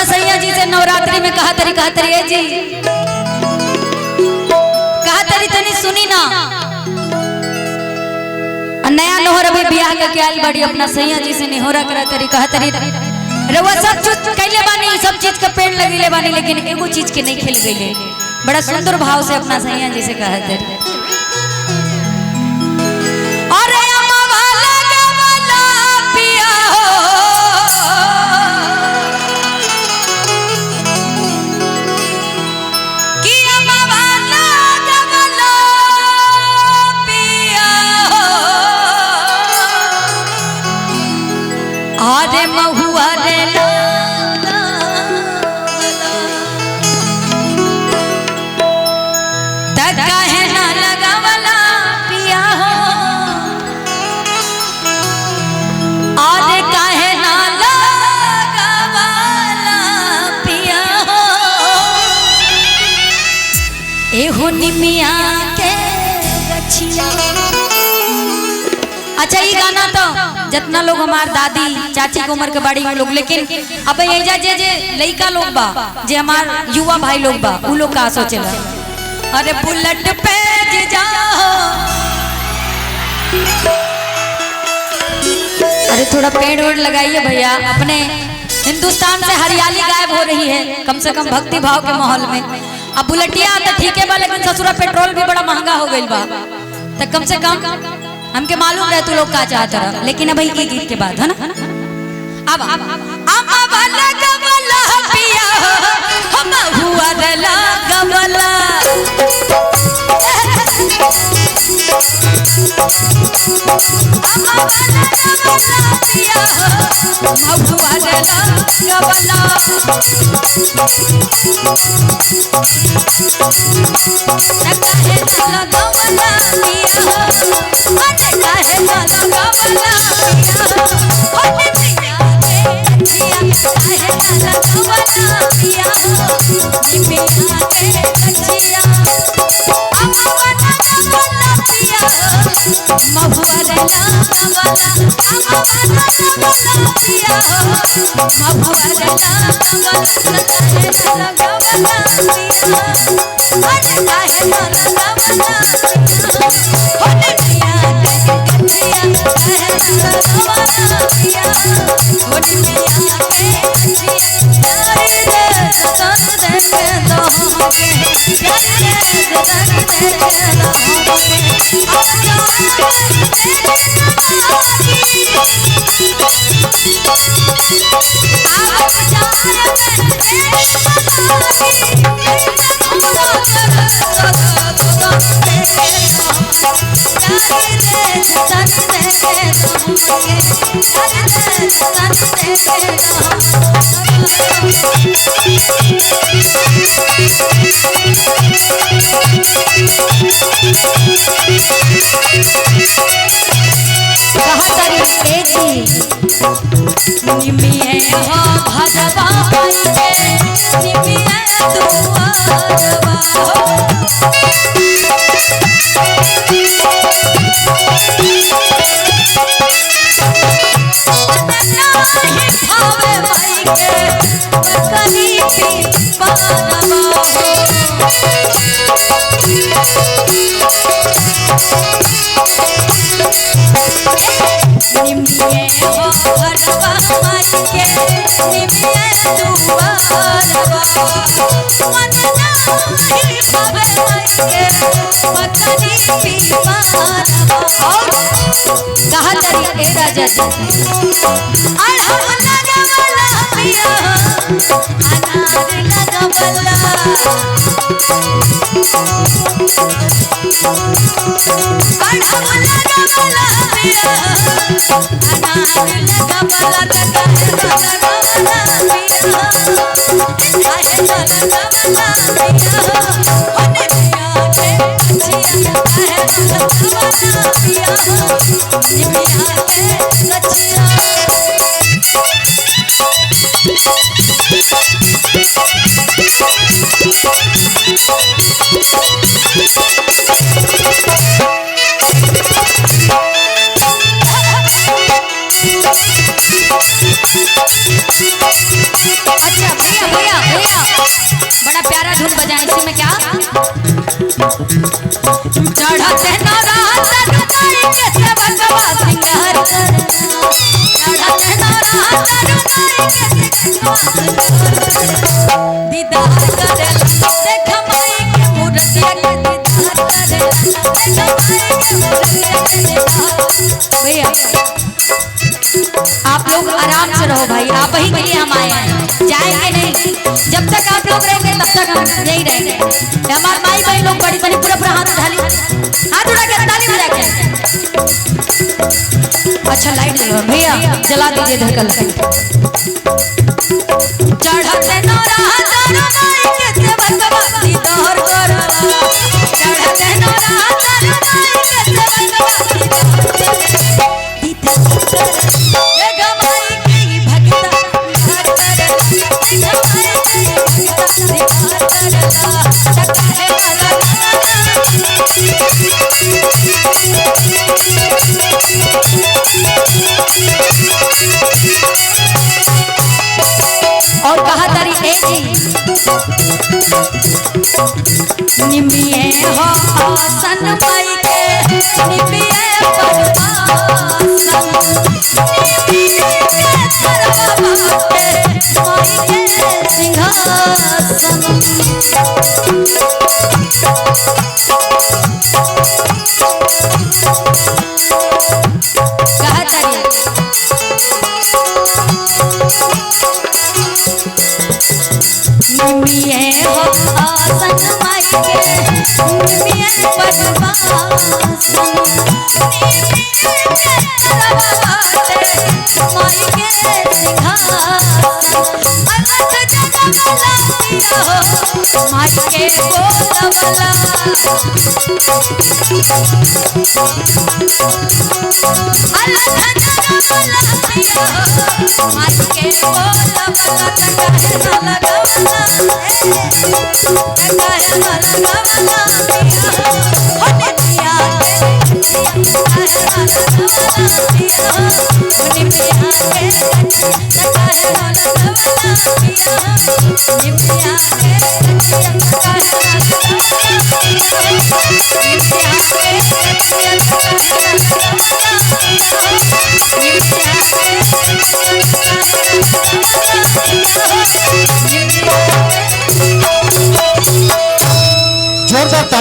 सैया जी से नवरात्रि में कहा तरी है जी, कहा तरी तनी सुनी ना। नया नोहर अभी ब्याह का क्या बड़ी अपना सैया जी से निहोरा करा तरी कहा तरी रउआ सब चीज कैले बानी, सब चीज का पेड़ लगेले बानी, लेकिन एगो चीज के नहीं खिल गईले। बड़ा सुंदर भाव से अपना सैया जी से कहा तरी अरे महुआ रे काहे ना लगावला पिया हो, अरे काहे ना लगावला पिया हो, एहो निमिया के गछिया। अच्छा ये गाना तो जितना लोग हमार दादी चाची की उम्र के बड़ी लोग, लेकिन अब एजा जे लड़का लोग बा, जे हमार युवा भाई लोग बा, उ लोग का सोचेला। अरे बुलेट पे जे जाओ, अरे थोड़ा पेड़ वेड़ लगाइए भैया। अपने हिंदुस्तान से हरियाली गायब हो रही है, कम से कम भक्ति भाव के माहौल में। अब बुलेटिया तो ठीक है बा, लेकिन ससुरा पेट्रोल भी बड़ा महंगा हो गई बा, तो कम से कम हमके मालूम रहे तू लोग का चाहता रहा। लेकिन अब ये गीत के बाद है ना, अब वाला गवला पिया हम हुआ दला गवला, पिया हम हुआ दला गवला, काहे दला गवला पिया, काहे दला गवला पिया, ओने पिया के जिया, काहे दला गवला पिया, निमिया के गछिया। अमवा गवला पिया महुआ रे गवला, अमवा गवला पिया महुआ रे गवला, काहे दला गवला पिया, अरे काहे दला गवला पिया, ओने पिया के गछिया, काहे दला गवला पिया, ओने पिया के गछिया। यारी रे सतन दे के दोगे, यारी रे सतन दे के दोगे, अब जान कहा तरी ए राजा जी, अढ़वा लगवला पिया अनार लगवला, अढ़वा लगवला पिया अनार लगवला, काहे दला गवला पिया, काहे दला गवला पिया, ओने पिया के गछिया, काहे दला गवला पिया, निमिया के गछिया। अच्छा भैया भैया बड़ा प्यारा धुन बजाए इसी में क्या चढ़ते नवरात्र रुमाई के सेवकवा सिंगार करना चढ़ते नवरात्र रुमाई के सेवकवा दीदार करेला देख माई के मूर्तिया के दीदार करेला देख माई के मूर्तिया के दीदार। भैया आप लोग आराम से रहो भाई, आप ही के लिए हम आए हैं, जाएंगे नहीं। जब तक आप लोग रहेंगे तब तक हम यही रहेंगे। हमारे माई बहन लोग बड़ी बड़ी पूरा पूरा हाथ उठा ली, हाथ उठा के ताली बजा के। अच्छा लाइट जला भैया, जला दीजिए धड़कन। चढ़ते नवरात्र रुमाई के सेवकवा दीदार करना चढ़ते नवरात्र रुमाई के सेवकवा और कहा तारी एक निमिये हो आसन माई के निमिये परवासन निमिये सरवा बाटे माई के सिंहासन कहा तारी निमिये हो आसन माई के निमिये परवासन निमिये सरवा बाटे माई के सिंहासन अलग जगमला पिया हो माई के बोलमला अलग जगमला पिया हो माई के बोलमला काहे न लगवला काहे न लगवला पिया हो निमिया के काहे न लगवला पिया हो निमिया के काहे न लगवला पिया हो निमिया के काहे न लगवला पिया हो निमिया के काहे न लगवला पिया हो